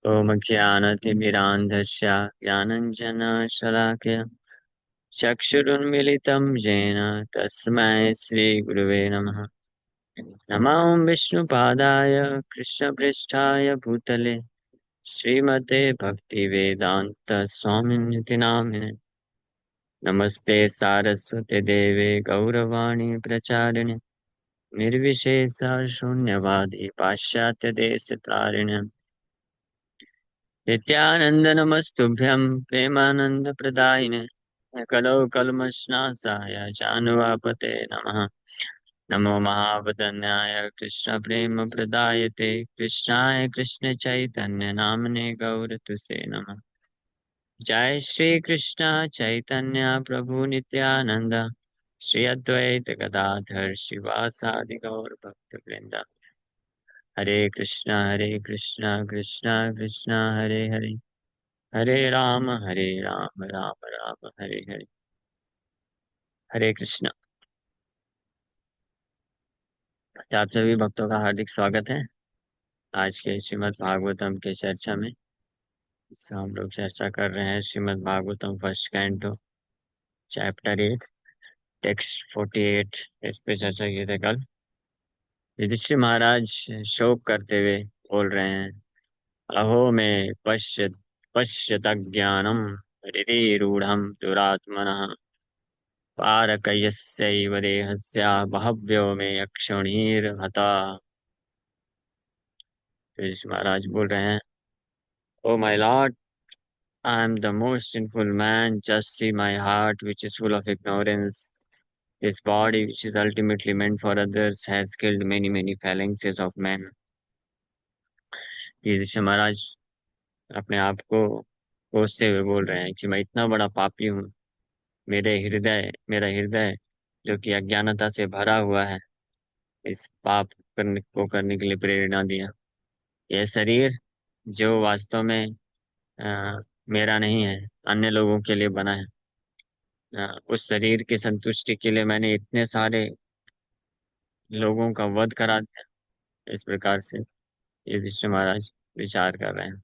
ओम ज्ञानतिमिरान्धस्य ज्ञानञ्जनशलाकया चक्षुरुन्मिलितं येन तस्मै श्रीगुरुवे नमः। नमो विष्णुपादाय कृष्णपृष्ठाय भूतले श्रीमते भक्तिवेदान्त स्वामिनिति नामिने। नमस्ते सारस्वते देवे गौरवाणी प्रचारिणे निर्विशेष शून्यवादी पाश्चात्यदेशतारिणे नित्यानंद नमस्तुभ्यं प्रेमानंदप्रदायिने कलौ कल्मषनाशाय चानुवापते नमः। नमो महावदन्याय कृष्ण प्रेम प्रदायते कृष्णाय कृष्ण चैतन्य नामने गौरतुसे नमः। जय श्री कृष्ण चैतन्य प्रभु नित्यानंद श्री अद्वैत गदाधर शिवासादि गौर भक्त वृंद। हरे कृष्णा कृष्णा कृष्णा हरे हरे हरे राम राम राम हरे हरे। हरे कृष्णा। आप सभी भक्तों का हार्दिक स्वागत है आज के श्रीमद् भागवतम के चर्चा में। हम लोग चर्चा कर रहे हैं Shrimad Bhagavatam first canto chapter 8 text 48। इस पे चर्चा की थी कल। युधिष्ठिर महाराज शोक करते हुए बोल रहे हैं, अहो में पश्यत ज्ञानम हृदिरूढ़म दुरात्मनः पारकयस्यैव देहस्य बहव्यो मे यक्षुणीर्हता। युधिष्ठिर महाराज बोल रहे हैं, oh my Lord, I am the most sinful man. Just see my heart, which is full of ignorance. This body, which is ultimately meant for others, has killed many, many phalanxes of men. Yudhishthir Maharaj अपने आप को कोसते हुए बोल रहे हैं कि मैं इतना बड़ा पापी हूँ। मेरा हृदय जो कि अज्ञानता से भरा हुआ है, इस पाप करने के लिए प्रेरणा दिया। यह शरीर जो वास्तव में मेरा नहीं है, अन्य लोगों के लिए बना है। उस शरीर की संतुष्टि के लिए मैंने इतने सारे लोगों का वध करा दिया। इस प्रकार से युधिष्ठिर महाराज विचार कर रहे हैं।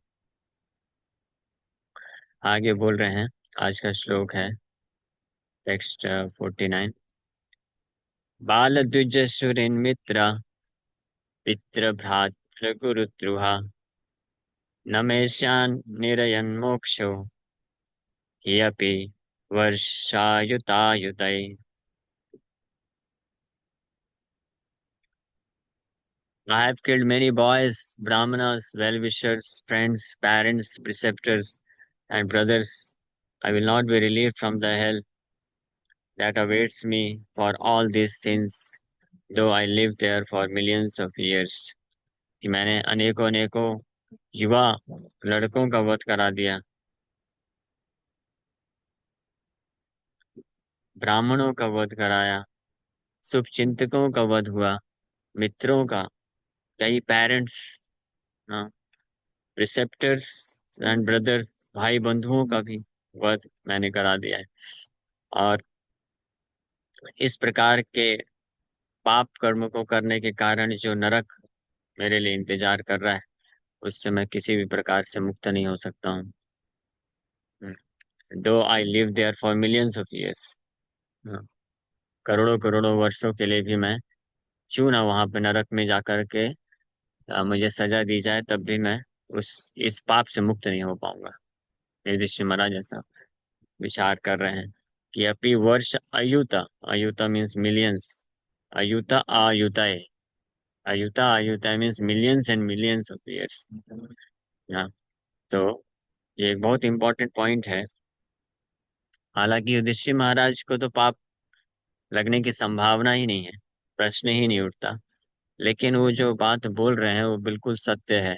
आगे बोल रहे हैं, आज का श्लोक है टेक्स्ट 49। बाल द्विज सुरेन मित्र पितृ भ्रातृ गुरुद्रुहा न मेष्यान् निरयन् मोक्षो हि अपि वर्षायुतायुतै। I have killed many boys, brahmanas, well-wishers, friends, parents, preceptors, and brothers. I will not be relieved from the hell that awaits me for all these sins, though I live there for millions of years. कि मैंने अनेकों अनेकों युवा लड़कों का वध करा दिया, ब्राह्मणों का वध कराया, शुभचिंतकों का वध हुआ, मित्रों का, कई पेरेंट्स, रिसेप्टर्स एंड ब्रदर, भाई बंधुओं का भी वध मैंने करा दिया है। और इस प्रकार के पाप कर्म को करने के कारण जो नरक मेरे लिए इंतजार कर रहा है, उससे मैं किसी भी प्रकार से मुक्त नहीं हो सकता हूँ। Though I live there for millions of years, करोड़ों करोड़ों वर्षों के लिए भी मैं क्यों ना वहां पे नरक में जाकर के मुझे सजा दी जाए, तब भी मैं उस इस पाप से मुक्त नहीं हो पाऊंगा। युधिष्ठिर महाराज ऐसा विचार कर रहे हैं कि अपि वर्ष अयुता, अयुता मीन्स मिलियंस, अयुता आयुताय, अयुता आयुताय means millions and millions of years. हाँ, तो ये एक बहुत इंपॉर्टेंट पॉइंट है। हालांकि युधिष्ठिर महाराज को तो पाप लगने की संभावना ही नहीं है, प्रश्न ही नहीं उठता, लेकिन वो जो बात बोल रहे हैं वो बिल्कुल सत्य है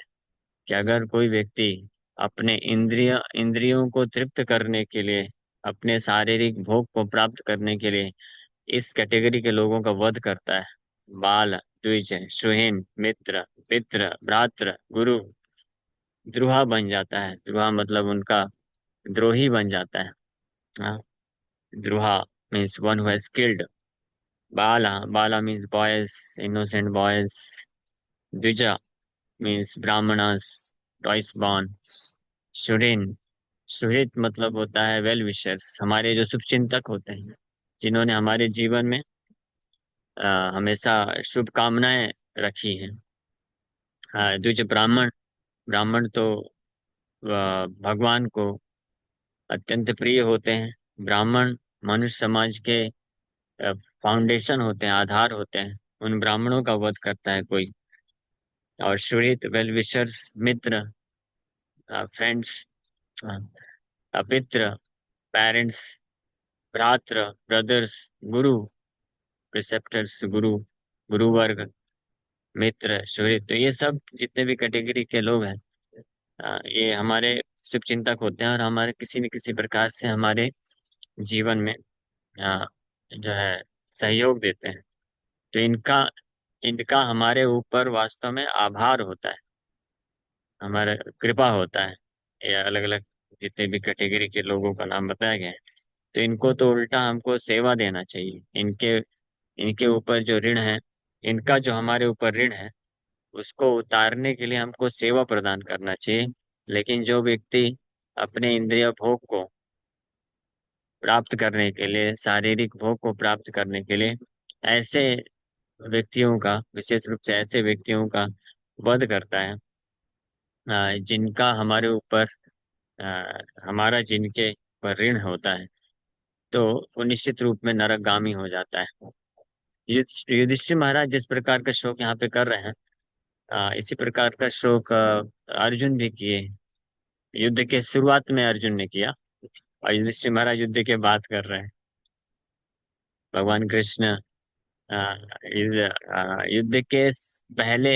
कि अगर कोई व्यक्ति अपने इंद्रियों को तृप्त करने के लिए, अपने शारीरिक भोग को प्राप्त करने के लिए इस कैटेगरी के लोगों का वध करता है, बाल द्विज सुहीन मित्र पित्र भ्रात्र गुरु द्रोहा बन जाता है। द्रोहा मतलब उनका द्रोही बन जाता है। हाँ, द्रोहा means one who has killed. बाला, बाला मीन्स बॉयज, इनोसेंट बॉयज। द्विजा मीन्स ब्राह्मणस, टॉइस बॉर्न, सुरिन। सुहृद मतलब होता है वेल विशर्स, हमारे जो शुभचिंतक होते हैं, जिन्होंने हमारे जीवन में हमेशा शुभकामनाएं रखी हैं। द्विज ब्राह्मण। ब्राह्मण तो भगवान को अत्यंत प्रिय होते हैं। ब्राह्मण मनुष्य समाज के फाउंडेशन होते हैं, आधार होते हैं। उन ब्राह्मणों का वध करता है कोई। और सुहृद वेल विशर्स, मित्र, फ्रेंड्स, पित्र, पेरेंट्स, भ्रात्र, ब्रदर्स, गुरु, प्रिसेप्टर्स, गुरु, गुरु वर्ग, मित्र, सुहृद, तो ये सब जितने भी कैटेगरी के लोग हैं, ये हमारे शुभचिंतक होते हैं और हमारे किसी न किसी प्रकार से हमारे जीवन में जो है सहयोग देते हैं। तो इनका इनका हमारे ऊपर वास्तव में आभार होता है, हमारा कृपा होता है। ये अलग अलग जितने भी कैटेगरी के लोगों का नाम बताया गया है, तो इनको तो उल्टा हमको सेवा देना चाहिए। इनके इनके ऊपर जो ऋण है, इनका जो हमारे ऊपर ऋण है, उसको उतारने के लिए हमको सेवा प्रदान करना चाहिए। लेकिन जो व्यक्ति अपने इंद्रिय भोग को प्राप्त करने के लिए, शारीरिक भोग को प्राप्त करने के लिए ऐसे व्यक्तियों का, विशेष रूप से ऐसे व्यक्तियों का वध करता है, जिनका हमारे ऊपर हमारा जिनके पर ऋण होता है, तो वो निश्चित रूप में नरकगामी हो जाता है। युधिष्ठिर महाराज जिस प्रकार का शोक यहाँ पे कर रहे हैं, इसी प्रकार का शोक अर्जुन भी किए। युद्ध के शुरुआत में अर्जुन ने किया, और युधिष्ठिर महाराज युद्ध के बात कर रहे हैं। भगवान कृष्ण युद्ध के पहले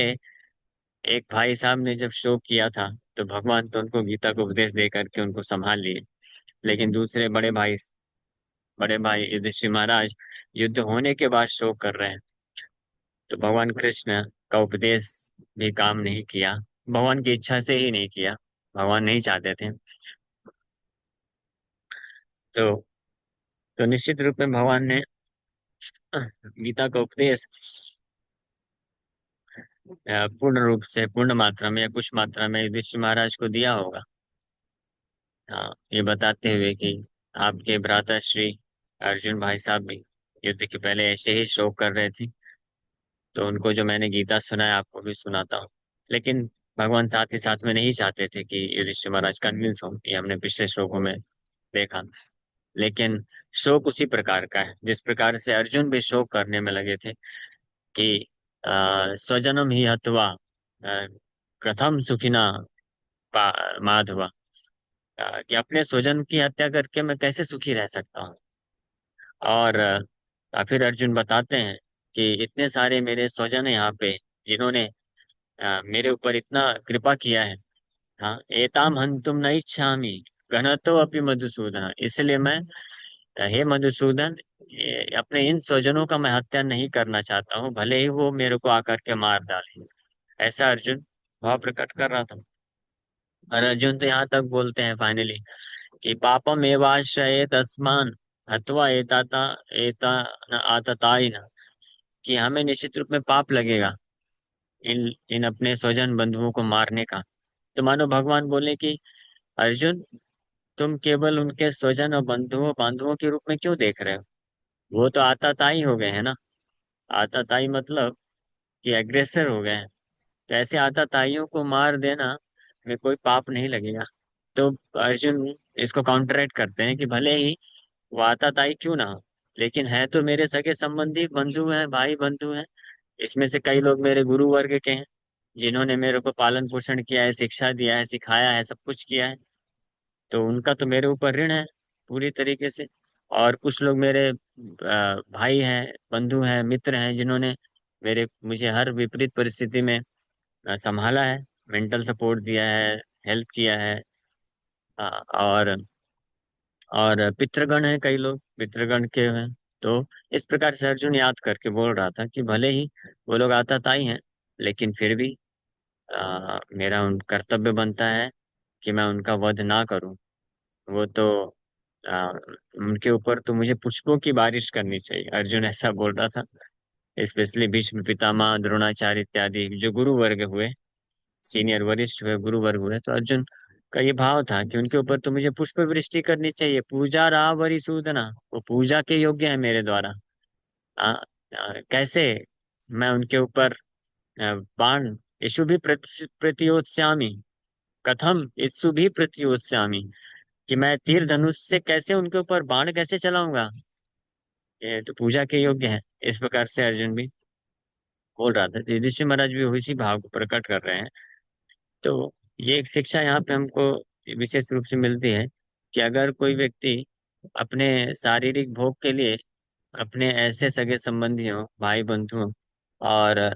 एक भाई साहब ने जब शोक किया था, तो भगवान तो उनको गीता को उपदेश दे करके उनको संभाल लिए। लेकिन दूसरे बड़े भाई युधिष्ठिर महाराज युद्ध होने के बाद शोक कर रहे हैं। तो भगवान कृष्ण का उपदेश भी काम नहीं किया, भगवान की इच्छा से ही नहीं किया, भगवान नहीं चाहते थे। तो तो निश्चित रूप में भगवान ने गीता का उपदेश पूर्ण रूप से, पूर्ण मात्रा में या कुछ मात्रा में युधिष्ठिर महाराज को दिया होगा। हाँ, ये बताते हुए कि आपके भ्राता श्री अर्जुन भाई साहब भी युद्ध के पहले ऐसे ही शोक कर रहे थे। तो उनको जो मैंने गीता सुनाया, आपको भी सुनाता हूँ। लेकिन भगवान साथ ही साथ में नहीं चाहते थे कि युधिष्ठिर महाराज कन्विंस हो, ये हमने पिछले श्लोकों में देखा। लेकिन शोक उसी प्रकार का है जिस प्रकार से अर्जुन भी शोक करने में लगे थे कि स्वजनम ही हत्वा कथम सुखिना माधवा, कि अपने स्वजन की हत्या करके मैं कैसे सुखी रह सकता हूँ। और फिर अर्जुन बताते हैं कि इतने सारे मेरे स्वजन हैं यहाँ पे, जिन्होंने मेरे ऊपर इतना कृपा किया है। हाँ, एताम हन्तुम न इच्छामि घनतो अपि मधुसूदन, इसलिए मैं हे मधुसूदन, अपने इन स्वजनों का मैं हत्या नहीं करना चाहता हूँ, भले ही वो मेरे को आकर के मार डाले। ऐसा अर्जुन भाव प्रकट कर रहा था। और अर्जुन तो यहाँ तक बोलते हैं फाइनली कि पापम एवाश्रयेत अस्मान् हत्वा एताता एता न आततायिन, कि हमें निश्चित रूप में पाप लगेगा इन इन अपने स्वजन बंधुओं को मारने का। तो मानो भगवान बोले कि अर्जुन, तुम केवल उनके स्वजन और बंधुओं बांधुओं के रूप में क्यों देख रहे हो? वो तो आताताई हो गए हैं ना। आताताई मतलब कि एग्रेसर हो गए हैं। तो ऐसे आताताइयों को मार देना में कोई पाप नहीं लगेगा। तो अर्जुन इसको काउंटरेक्ट करते हैं कि भले ही वो आताताई क्यों ना हो, लेकिन है तो मेरे सगे संबंधी, बंधु हैं, भाई बंधु हैं। इसमें से कई लोग मेरे गुरु वर्ग के हैं, जिन्होंने मेरे को पालन पोषण किया है, शिक्षा दिया है, सिखाया है, सब कुछ किया है। तो उनका तो मेरे ऊपर ऋण है पूरी तरीके से। और कुछ लोग मेरे भाई हैं, बंधु हैं, मित्र हैं, जिन्होंने मेरे मुझे हर विपरीत परिस्थिति में संभाला है, मेंटल सपोर्ट दिया है, हेल्प किया है। और पितृगण है, कई लोग पितृगण के हैं। तो इस प्रकार से अर्जुन याद करके बोल रहा था कि भले ही वो लोग आताताई हैं, लेकिन फिर भी मेरा उन कर्तव्य बनता है कि मैं उनका वध ना करूं। वो तो आ, उनके ऊपर तो मुझे पुष्पों की बारिश करनी चाहिए, अर्जुन ऐसा बोल रहा था। स्पेशली भीष्म पितामह, द्रोणाचार्य इत्यादि जो गुरु वर्ग हुए, सीनियर वरिष्ठ हुए, गुरु वर्ग हुए, तो अर्जुन का ये भाव था कि उनके ऊपर तो मुझे पुष्प वृष्टि करनी चाहिए, पूजा रहा वरिसूदना, वो पूजा के योग्य है मेरे द्वारा। कैसे मैं उनके ऊपर बाण, इषु भी प्रतियोत्स्यामि, कथम इत्सु भी प्रतियोत्स्यामि, कि मैं तीर धनुष से कैसे उनके ऊपर बाण कैसे चलाऊंगा, ये तो पूजा के योग्य है। इस प्रकार से अर्जुन भी बोल रहा था, तो युधिष्ठिर महाराज भी उसी भाव को प्रकट कर रहे हैं। तो ये एक शिक्षा यहाँ पे हमको विशेष रूप से मिलती है कि अगर कोई व्यक्ति अपने शारीरिक भोग के लिए अपने ऐसे सगे संबंधियों, भाई बंधुओं, और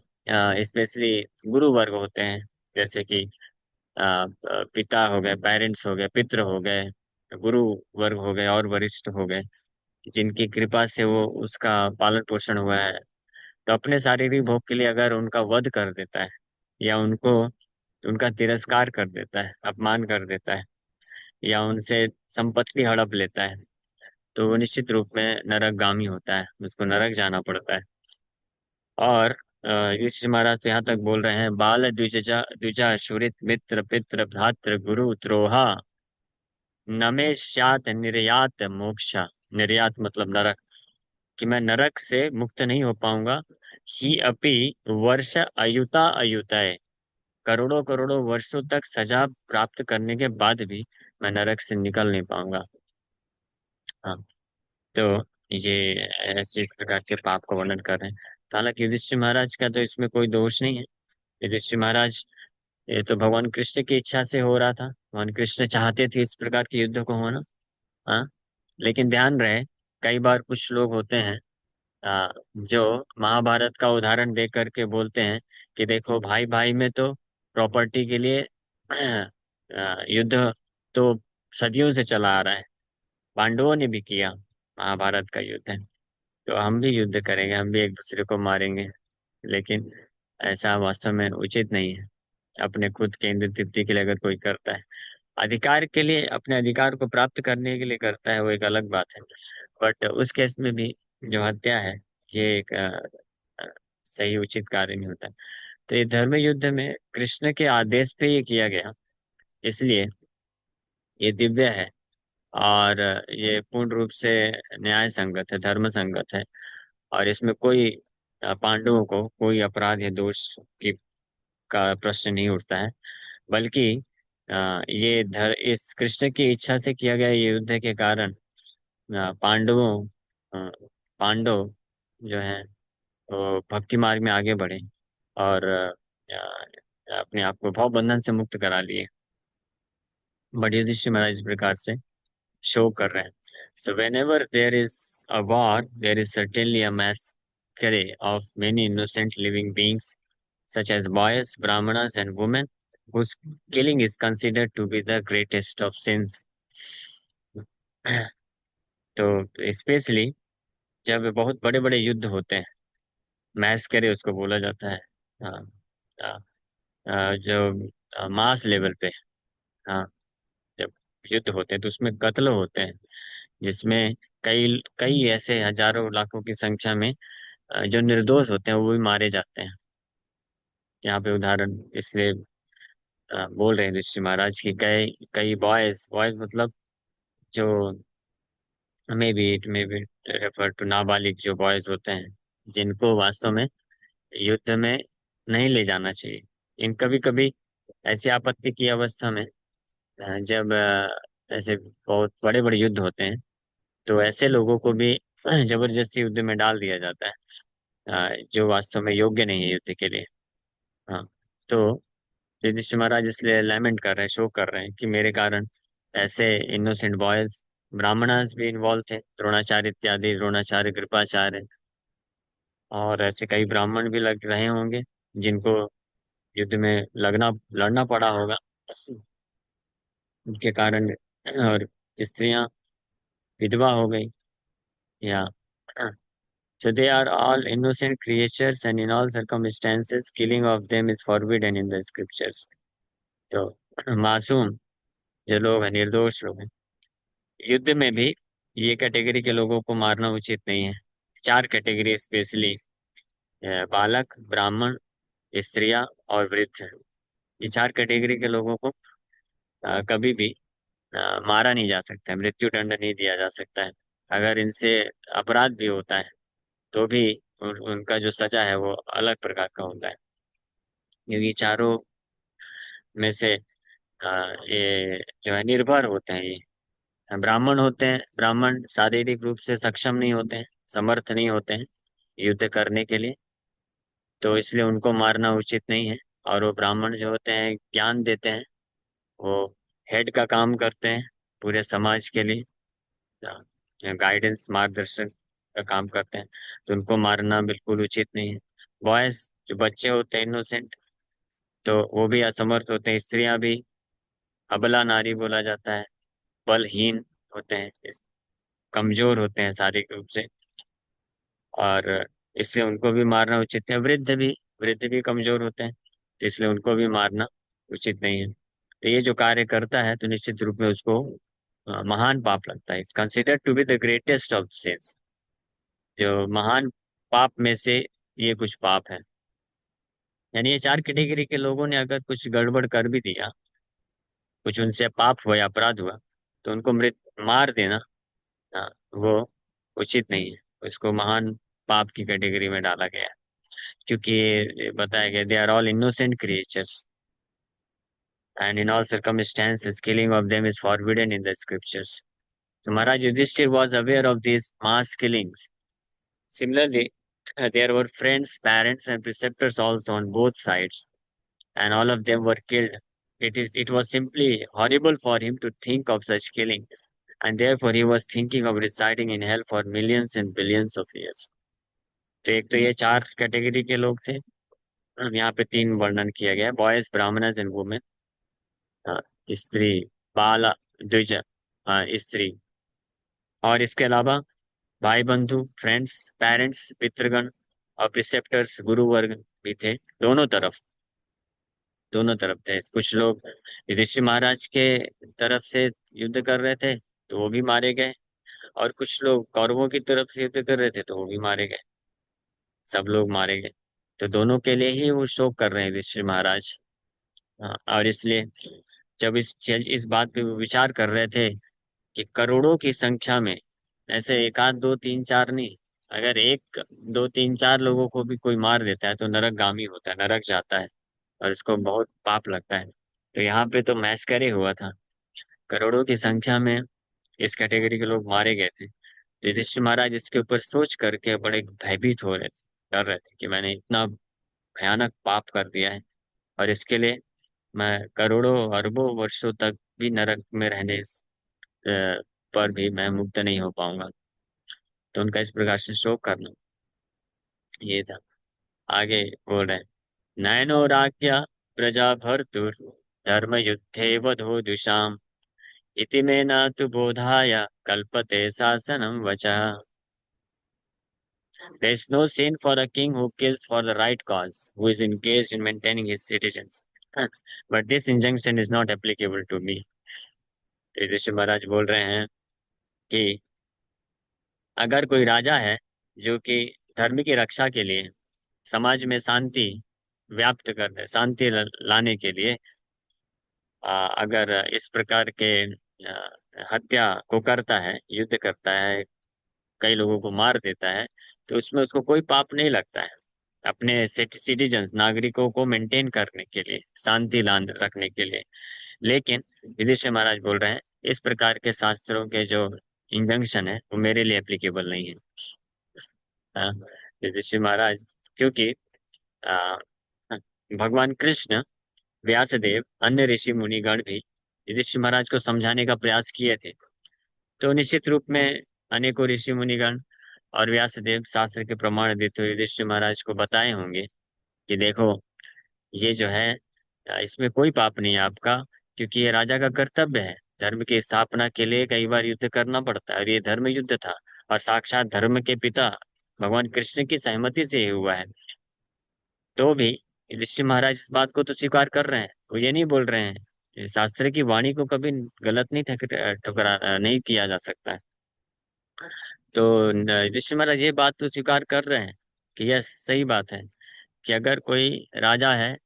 स्पेशली गुरु वर्ग होते हैं, जैसे कि पिता हो गए, पेरेंट्स हो गए, पितृ हो गए, गुरु वर्ग हो गए और वरिष्ठ हो गए, जिनकी कृपा से वो उसका पालन पोषण हुआ है, तो अपने शारीरिक भोग के लिए अगर उनका वध कर देता है या उनको उनका तिरस्कार कर देता है, अपमान कर देता है, या उनसे संपत्ति हड़प लेता है, तो वो निश्चित रूप में नरकगामी होता है, उसको नरक जाना पड़ता है। और युधिष्ठिर महाराज तो यहाँ तक बोल रहे हैं, बाल द्विजा द्विजा सुहृत मित्र पितृ भ्रातृ गुरु द्रोहा नमे स्यात् निर्यात मोक्ष। निर्यात मतलब नरक, कि मैं नरक से मुक्त नहीं हो पाऊंगा। ही अपि वर्ष अयुता अयुतय, करोड़ों करोड़ों वर्षों तक सजा प्राप्त करने के बाद भी मैं नरक से निकल नहीं पाऊंगा। हाँ, तो ये ऐसे इस प्रकार के पाप का वर्णन कर रहे हैं। तो हालांकि युधिष्ठिर महाराज का तो इसमें कोई दोष नहीं है। युधिष्ठिर महाराज, ये तो भगवान कृष्ण की इच्छा से हो रहा था, भगवान कृष्ण चाहते थे इस प्रकार के युद्ध को होना। हाँ, लेकिन ध्यान रहे, कई बार कुछ लोग होते हैं जो महाभारत का उदाहरण दे करके बोलते हैं कि देखो भाई भाई में तो प्रॉपर्टी के लिए युद्ध तो सदियों से चला आ रहा है, पांडवों ने भी किया, महाभारत का युद्ध है, तो हम भी युद्ध करेंगे, हम भी एक दूसरे को मारेंगे। लेकिन ऐसा वास्तव में उचित नहीं है। अपने खुद के इंद्र तृप्ति के लिए अगर कोई करता है, अधिकार के लिए, अपने अधिकार को प्राप्त करने के लिए करता है, वो एक अलग बात है। बट उस केस में भी जो हत्या है, ये एक अ, सही उचित कार्य नहीं होता है। तो ये धर्म युद्ध में कृष्ण के आदेश पे ये किया गया, इसलिए ये दिव्य है, और ये पूर्ण रूप से न्याय संगत है, धर्म संगत है, और इसमें कोई पांडवों को कोई अपराध या दोष की का प्रश्न नहीं उठता है। बल्कि इस कृष्ण की इच्छा से किया गया ये युद्ध के कारण पांडवों पांडव जो है वो भक्ति मार्ग में आगे बढ़े, और अपने आप को भव बंधन से मुक्त करा लिए। बट युधिष्ठिर महाराज इस प्रकार से शो कर रहे हैं। So whenever there is a war, there is certainly a mass of many innocent living beings such as boys, brahmanas, and women, whose killing is considered to be the greatest of sins. तो specially जब बहुत बड़े बड़े युद्ध होते हैं, mess करे उसको बोला जाता है। हाँ, हाँ, जो मास लेवल पे, हाँ, जब युद्ध होते हैं तो उसमें कत्ल होते हैं, जिसमें कई कई ऐसे हजारों लाखों की संख्या में जो निर्दोष होते हैं वो भी मारे जाते हैं। यहाँ पे उदाहरण इसलिए बोल रहे हैं ऋषि महाराज की, कई कई बॉयज, बॉयज मतलब जो मे बी रेफर टू नाबालिग जो बॉयज होते हैं, जिनको वास्तव में युद्ध में नहीं ले जाना चाहिए। इन कभी कभी ऐसी आपत्ति की अवस्था में जब ऐसे बहुत बड़े बड़े युद्ध होते हैं, तो ऐसे लोगों को भी जबरदस्ती युद्ध में डाल दिया जाता है, जो वास्तव में योग्य नहीं है युद्ध के लिए। हाँ, तो युधिष्ठिर महाराज इसलिए लैमेंट कर रहे हैं, शो कर रहे हैं कि मेरे कारण ऐसे इनोसेंट बॉयज, ब्राह्मणास भी इन्वॉल्व थे, द्रोणाचार्य इत्यादि, द्रोणाचार्य, कृपाचार्य, और ऐसे कई ब्राह्मण भी लग रहे होंगे जिनको युद्ध में लगना लड़ना पड़ा होगा उनके कारण, और स्त्रियां विधवा हो गई, या so they are all innocent creatures and in all circumstances killing of them is forbidden in the scriptures. तो मासूम जो लोग हैं, निर्दोष लोग हैं, युद्ध में भी ये कैटेगरी के लोगों को मारना उचित नहीं है। चार कैटेगरी स्पेशली, बालक, ब्राह्मण, स्त्रियां और वृद्ध, ये चार कैटेगरी के लोगों को कभी भी मारा नहीं जा सकता है, मृत्यु दंड नहीं दिया जा सकता है। अगर इनसे अपराध भी होता है तो भी उनका जो सजा है वो अलग प्रकार का होता है। क्योंकि चारों में से ये जो है निर्भर होते हैं, ये ब्राह्मण होते हैं। ब्राह्मण शारीरिक रूप से सक्षम नहीं होते हैं, समर्थ नहीं होते हैं युद्ध करने के लिए, तो इसलिए उनको मारना उचित नहीं है। और वो ब्राह्मण जो होते हैं ज्ञान देते हैं, वो हेड का काम करते हैं पूरे समाज के लिए, गाइडेंस मार्गदर्शन का काम करते हैं, तो उनको मारना बिल्कुल उचित नहीं है। बॉयज जो बच्चे होते हैं इनोसेंट, तो वो भी असमर्थ होते हैं। स्त्रियां भी अबला नारी बोला जाता है, बलहीन होते हैं, कमजोर होते हैं शारीरिक रूप से, और इसलिए उनको भी मारना उचित है। वृद्ध भी कमजोर होते हैं, तो इसलिए उनको भी मारना उचित नहीं है। तो ये जो कार्य करता है तो निश्चित रूप में उसको महान पाप लगता है। It's considered to be the greatest of sins. जो महान पाप में से ये कुछ पाप है। यानी ये चार कैटेगरी के लोगों ने अगर कुछ गड़बड़ कर भी दिया, कुछ उनसे पाप हुआ या अपराध हुआ, तो उनको मृत मार देना, हाँ, वो उचित नहीं है। उसको महान पाप की कैटेगरी में डाला गया है। क्योंकि ये बताया गया, they are all innocent creatures and in all circumstances killing of them is forbidden in the scriptures. So Maharaj Yudhishthir was aware of these mass killings. Similarly, there were friends, parents, and preceptors also on both sides, and all of them were killed. It was simply horrible for him to think of such killing, and therefore he was thinking of residing in hell for millions and billions of years. तो एक तो ये चार category के लोग थे। यहाँ पे तीन वर्णन किया गया है, बॉयज, ब्राह्मणज एंड वुमेन। स्त्री, बाल, द्विज, स्त्री। और इसके अलावा भाई बंधु, फ्रेंड्स, पेरेंट्स, पितृगण और प्रिसेप्टर्स, गुरु वर्ग भी थे। दोनों तरफ, दोनों तरफ थे। कुछ लोग युधिष्ठिर महाराज के तरफ से युद्ध कर रहे थे, तो वो भी मारे गए। और कुछ लोग कौरवों की तरफ से युद्ध कर रहे थे, तो वो भी मारे गए। सब लोग मारे गए। तो दोनों के लिए ही वो शोक कर रहे हैं युधिष्ठिर महाराज। हाँ, और इसलिए जब इस बात पे वो विचार कर रहे थे कि करोड़ों की संख्या में, ऐसे एक आध दो तीन चार नहीं, अगर एक दो तीन चार लोगों को भी कोई मार देता है तो नरकगामी होता है, नरक जाता है, और इसको बहुत पाप लगता है। तो यहाँ पे तो मैसकर ही हुआ था, करोड़ों की संख्या में इस कैटेगरी के लोग मारे गए थे। तो युधिष्ठिर महाराज इसके ऊपर सोच करके बड़े भयभीत हो रहे थे, डर रहे थे कि मैंने इतना भयानक पाप कर दिया है, और इसके लिए मैं करोड़ों अरबों वर्षों तक भी नरक में रहने पर भी मैं मुक्त नहीं हो पाऊंगा। तो उनका इस प्रकार से शोक करना, ये था। आगे बोल रहे हैं, नयनो राज्ञ प्रजा भर्तुर धर्म युद्धे वधो दुषाम इति मे न तु बोधाय कल्पते शासनम वचः। There is no sin for a king who kills for the right cause, who is engaged in maintaining his citizens. But this injunction is not applicable to me. तो युधिष्ठिर महाराज बोल रहे हैं कि अगर कोई राजा है जो कि धर्म की रक्षा के लिए, समाज में शांति व्याप्त करने, शांति लाने के लिए अगर इस प्रकार के हत्या को करता है, युद्ध करता है, कई लोगों को मार देता है, तो उसमें उसको कोई पाप नहीं लगता है। अपने सिटीजन्स, नागरिकों को मेंटेन करने के लिए, शांति लान रखने के लिए। लेकिन युधिष्ठिर महाराज बोल रहे हैं, इस प्रकार के शास्त्रों के जो इंजंक्शन है वो मेरे लिए एप्लीकेबल नहीं है। हाँ, युधिष्ठिर महाराज, क्योंकि आ, भगवान कृष्ण, व्यासदेव, अन्य ऋषि मुनिगण भी युधिष्ठिर महाराज को समझाने का प्रयास किए थे। तो निश्चित रूप में अनेकों ऋषि मुनिगण और व्यासदेव शास्त्र के प्रमाण देते हुए युधिष्ठिर महाराज को बताए होंगे कि देखो, ये जो है इसमें कोई पाप नहीं है आपका, क्योंकि ये राजा का कर्तव्य है। धर्म की स्थापना के लिए कई बार युद्ध करना पड़ता है, और ये धर्म युद्ध था, और साक्षात धर्म के पिता भगवान कृष्ण की सहमति से ये हुआ है। तो भी युधिष्ठिर महाराज इस बात को तो स्वीकार कर रहे हैं, वो ये नहीं बोल रहे हैं। ये शास्त्र की वाणी को कभी गलत नहीं ठुकरा नहीं किया जा सकता है। तो युधिष्ठिर महाराज ये बात तो स्वीकार कर रहे हैं कि यह सही बात है कि अगर कोई राजा है,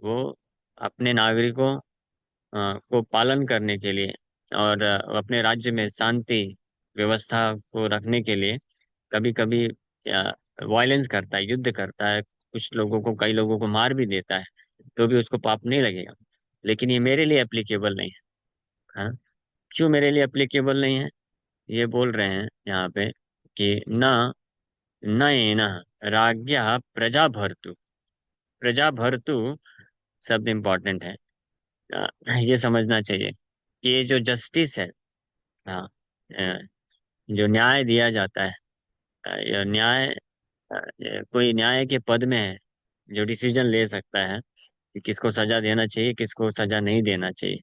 वो अपने नागरिकों को पालन करने के लिए और अपने राज्य में शांति व्यवस्था को रखने के लिए कभी कभी वायलेंस करता है, युद्ध करता है, कुछ लोगों को, कई लोगों को मार भी देता है, तो भी उसको पाप नहीं लगेगा। लेकिन ये मेरे लिए एप्लीकेबल नहीं है, है ना? क्यों मेरे लिए एप्लीकेबल नहीं है? ये बोल रहे हैं यहाँ पे कि न न एना राज्ञा प्रजा भर्तु। प्रजा भर्तु शब्द इम्पोर्टेंट है। ये समझना चाहिए कि ये जो जस्टिस है, हाँ, जो न्याय दिया जाता है, या न्याय, कोई न्याय के पद में है जो डिसीजन ले सकता है कि किसको सजा देना चाहिए, किसको सजा नहीं देना चाहिए,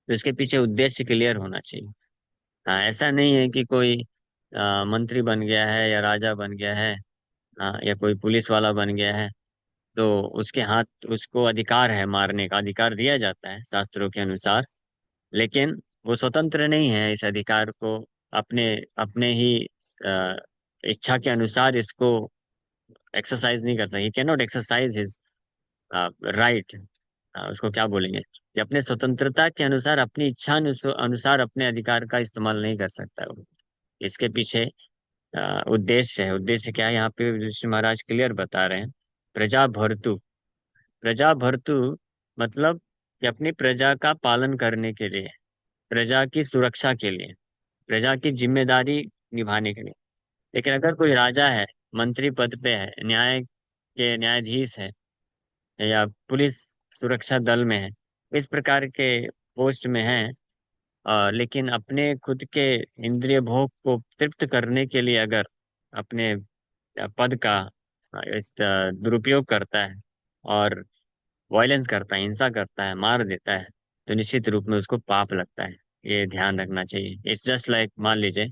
तो इसके पीछे उद्देश्य क्लियर होना चाहिए। हाँ, ऐसा नहीं है कि कोई मंत्री बन गया है या राजा बन गया है, हाँ, या कोई पुलिस वाला बन गया है तो उसके हाथ, उसको अधिकार है, मारने का अधिकार दिया जाता है शास्त्रों के अनुसार, लेकिन वो स्वतंत्र नहीं है इस अधिकार को अपने अपने ही अ, इच्छा के अनुसार इसको एक्सरसाइज नहीं कर सकता। He can not exercise his right, उसको क्या बोलेंगे, कि अपने स्वतंत्रता के अनुसार, अपनी इच्छा अनुसार अपने अधिकार का इस्तेमाल नहीं कर सकता है वो। इसके पीछे उद्देश्य है। उद्देश्य क्या है यहाँ पे ऋषि महाराज क्लियर बता रहे हैं। प्रजा भर्तु, प्रजा भर्तु मतलब कि अपनी प्रजा का पालन करने के लिए, प्रजा की सुरक्षा के लिए, प्रजा की जिम्मेदारी निभाने के लिए। लेकिन अगर कोई राजा है, मंत्री पद पे है, न्याय के न्यायाधीश है, या पुलिस सुरक्षा दल में है, इस प्रकार के पोस्ट में है, लेकिन अपने खुद के इंद्रिय भोग को तृप्त करने के लिए अगर अपने पद का दुरुपयोग करता है और वायलेंस करता है, हिंसा करता है, मार देता है, तो निश्चित रूप में उसको पाप लगता है। ये ध्यान रखना चाहिए। इट्स जस्ट लाइक, मान लीजिए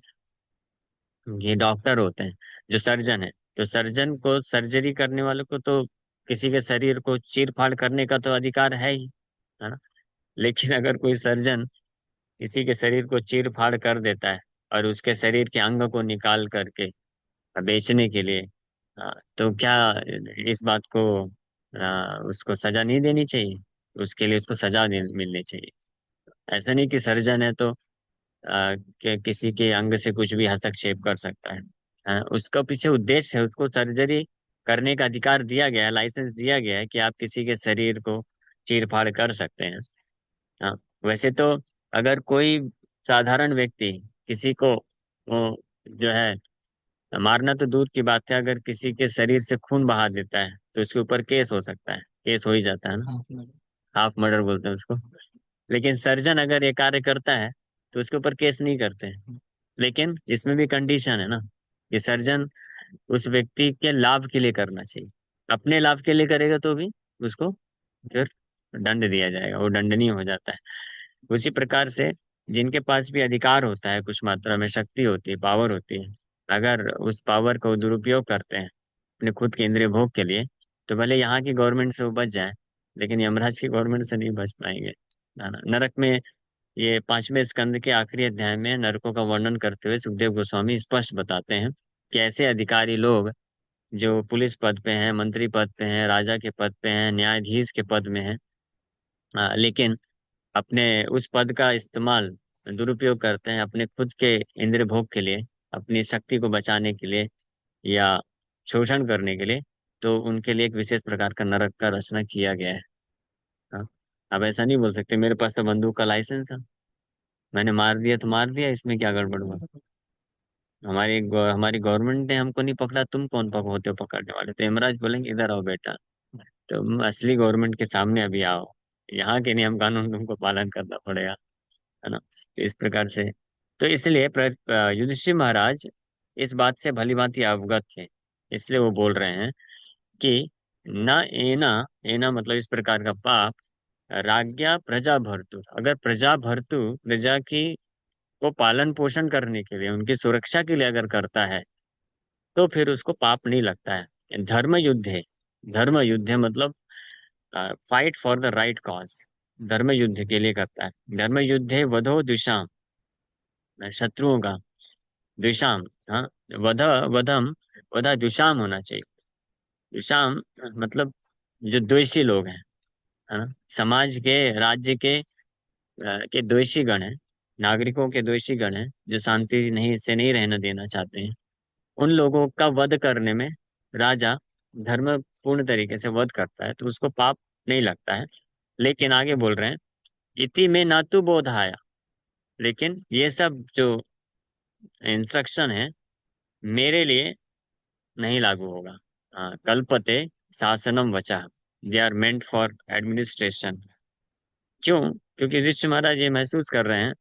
ये डॉक्टर होते हैं, जो सर्जन है, तो सर्जन को, सर्जरी करने वाले को तो किसी के शरीर को चीर फाड़ करने का तो अधिकार है ही, है ना? लेकिन अगर कोई सर्जन किसी के शरीर को चीर फाड़ कर देता है और उसके शरीर के अंग को निकाल करके बेचने के लिए, तो क्या इस बात को उसको सजा नहीं देनी चाहिए? उसके लिए उसको सजा मिलनी चाहिए। ऐसा नहीं कि सर्जन है तो कि किसी के अंग से कुछ भी हस्तक्षेप कर सकता है। उसका पीछे उद्देश्य है, उसको सर्जरी करने का अधिकार दिया गया है, लाइसेंस दिया गया है कि आप किसी के शरीर को चीर फाड़ कर सकते हैं। हाँ, वैसे तो अगर कोई साधारण व्यक्ति किसी को जो है, मारना तो दूर की बात है, अगर किसी के शरीर से खून बहा देता है तो उसके ऊपर केस हो सकता है, केस हो ही जाता है ना, हाफ मर्डर बोलते हैं उसको। लेकिन सर्जन अगर ये कार्य करता है तो उसके ऊपर केस नहीं करते हैं। लेकिन इसमें भी कंडीशन है ना, कि सर्जन उस व्यक्ति के लाभ के लिए करना चाहिए। अपने लाभ के लिए करेगा तो भी उसको फिर दंड दिया जाएगा, वो दंडनीय हो जाता है। उसी प्रकार से जिनके पास भी अधिकार होता है, कुछ मात्रा में शक्ति होती है, पावर होती है, अगर उस पावर को दुरुपयोग करते हैं अपने खुद के इंद्रिय भोग के लिए, तो भले यहाँ की गवर्नमेंट से वो बच जाए, लेकिन यमराज की गवर्नमेंट से नहीं बच पाएंगे, है ना? नरक में, ये 5वें स्कंद के आखिरी अध्याय में नरकों का वर्णन करते हुए सुखदेव गोस्वामी स्पष्ट बताते हैं कि ऐसे अधिकारी लोग जो पुलिस पद पे हैं, मंत्री पद पे हैं, राजा के पद पे हैं, न्यायाधीश के पद में हैं, लेकिन अपने उस पद का इस्तेमाल, दुरुपयोग करते हैं अपने खुद के इंद्रिय भोग के लिए, अपनी शक्ति को बचाने के लिए या शोषण करने के लिए, तो उनके लिए एक विशेष प्रकार का नरक का रचना किया गया है। हाँ? अब ऐसा नहीं बोल सकते मेरे पास तो बंदूक का लाइसेंस था, मैंने मार दिया तो मार दिया, इसमें क्या गड़बड़ हुआ? हमारी गवर्नमेंट ने हमको नहीं पकड़ा, तुम कौन होते हो पकड़ने वाले? तो यमराज बोलेंगे इधर आओ बेटा, तुम असली गवर्नमेंट के सामने अभी आओ, यहाँ के नियम कानून तुमको पालन करना पड़ेगा, है ना? तो इस प्रकार से, तो इसलिए युधिष्ठिर महाराज इस बात से भली भांति अवगत थे। इसलिए वो बोल रहे हैं कि न एना, एना मतलब इस प्रकार का पाप, राज्ञा प्रजा भर्तु, अगर प्रजा भर्तु, प्रजा की को पालन पोषण करने के लिए, उनकी सुरक्षा के लिए अगर करता है, तो फिर उसको पाप नहीं लगता है। धर्म युद्ध है, धर्म युद्ध है मतलब fight for the right cause, धर्म युद्ध के लिए करता है। धर्म युद्ध है वधो द्विषाम, शत्रुओं का, द्विषाम, हाँ, वध, वधम, वधा द्विषाम होना चाहिए। द्विषाम मतलब जो द्वेषी लोग हैं, है ना। समाज के, राज्य के द्वेषी गण हैं, नागरिकों के द्वेषी गण हैं, जो शांति नहीं से नहीं रहने देना चाहते हैं, उन लोगों का वध करने में राजा धर्म पूर्ण तरीके से वध करता है तो उसको पाप नहीं लगता है। लेकिन आगे बोल रहे हैं, इति में न तो बोधाया, लेकिन ये सब जो इंस्ट्रक्शन है मेरे लिए नहीं लागू होगा। हाँ, कल्पते शासनम वचा, they are meant for administration. क्यों? क्योंकि युधिष्ठिर महाराज ये महसूस कर रहे हैं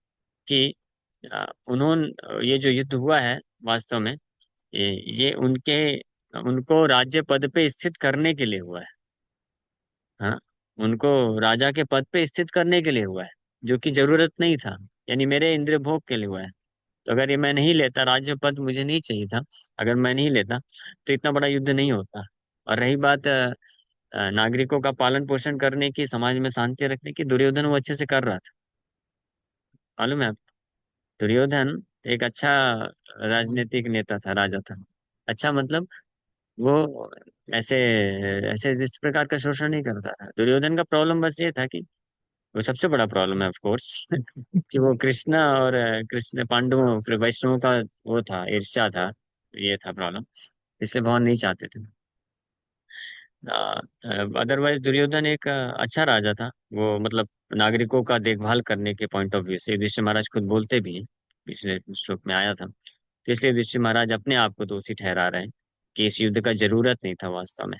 कि उन्होंने, ये जो युद्ध हुआ है वास्तव में, ये उनके, उनको राज्य पद पे स्थित करने के लिए हुआ है। हाँ, उनको राजा के पद पे स्थित करने के लिए हुआ है, जो कि जरूरत नहीं था। यानी मेरे इंद्रिय भोग के लिए हुआ है। तो अगर ये मैं नहीं लेता, राज्य पद मुझे नहीं चाहिए था, अगर मैं नहीं लेता तो इतना बड़ा युद्ध नहीं होता। और रही बात नागरिकों का पालन पोषण करने की, समाज में शांति रखने की, दुर्योधन वो अच्छे से कर रहा था। मालूम है? दुर्योधन एक अच्छा राजनीतिक नेता था, राजा था। अच्छा मतलब वो ऐसे ऐसे जिस प्रकार का शोषण नहीं करता था। दुर्योधन का प्रॉब्लम बस ये था कि, वो सबसे बड़ा प्रॉब्लम है ऑफ कोर्स कि वो कृष्णा और कृष्ण पांडवों फिर वैष्णवों का वो था, ईर्ष्या था। ये था प्रॉब्लम, इसलिए भगवान नहीं चाहते थे। अदरवाइज दुर्योधन एक अच्छा राजा था। वो मतलब नागरिकों का देखभाल करने के पॉइंट ऑफ व्यू से, युधिष्ठिर महाराज खुद बोलते भी हैं, पिछले श्लोक में आया था। तो इसलिए युधिष्ठिर महाराज अपने आप को दोषी ठहरा रहे हैं कि इस युद्ध का जरूरत नहीं था वास्तव में।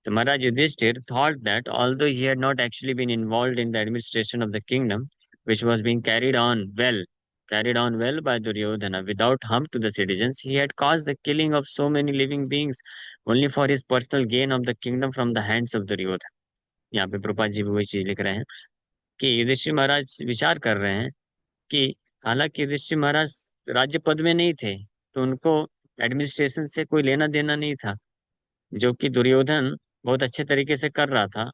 तो Maharaj Yudhishthir thought that although he had not actually been involved in the administration of the kingdom, which was being carried on well by Duryodhana without harm to the citizens, he had caused the killing of so many living beings only for his personal gain of the kingdom from the hands of Duryodhana। यहाँ पे प्रभुपाद जी भी वही चीज लिख रहे हैं कि युधिष्ठिर महाराज विचार कर रहे हैं कि हालांकि युधिष्ठिर महाराज राज्य पद में नहीं थे, तो उनको एडमिनिस्ट्रेशन से कोई लेना देना नहीं था, जो कि दुर्योधन बहुत अच्छे तरीके से कर रहा था।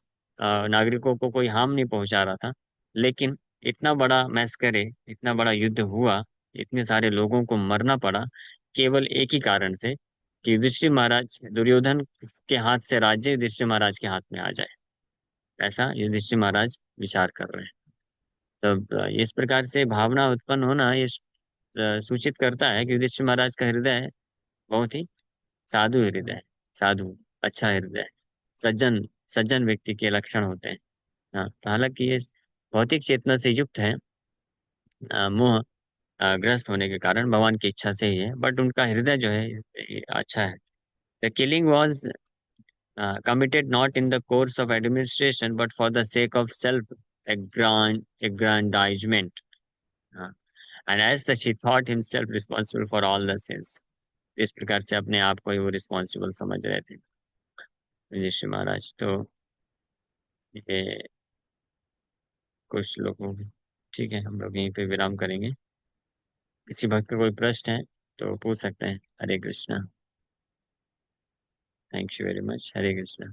नागरिकों को कोई हार्म नहीं पहुंचा रहा था। लेकिन इतना बड़ा मैस्करे, इतना बड़ा युद्ध हुआ, इतने सारे लोगों को मरना पड़ा, केवल एक ही कारण से कि युधिष्ठिर महाराज, दुर्योधन के हाथ से राज्य युधिष्ठिर महाराज के हाथ में आ जाए। ऐसा युधिष्ठिर महाराज विचार कर रहे हैं। तब इस प्रकार से भावना उत्पन्न होना, ये सूचित करता है कि युधिष्ठिर महाराज का हृदय बहुत ही साधु हृदय है। साधु, अच्छा हृदय, सज्जन, सज्जन व्यक्ति के लक्षण होते हैं। हाँ, तो हालांकि ये भौतिक चेतना से युक्त है, मोह ग्रस्त होने के कारण, भगवान की इच्छा से ही है, बट उनका हृदय जो है ये अच्छा है। The killing was committed not in the course of administration but for the sake of self aggrandizement। हाँ, and as such he thought himself responsible for all the sins। इस प्रकार से अपने आप को ही वो रिस्पॉन्सिबल समझ रहे थे ऋषि महाराज। तो ये कुछ लोगों, ठीक है, हम लोग यहीं पे विराम करेंगे। किसी भक्त का कोई प्रश्न है तो पूछ सकते हैं। Hare Krishna. Thank you very much. Hare Krishna.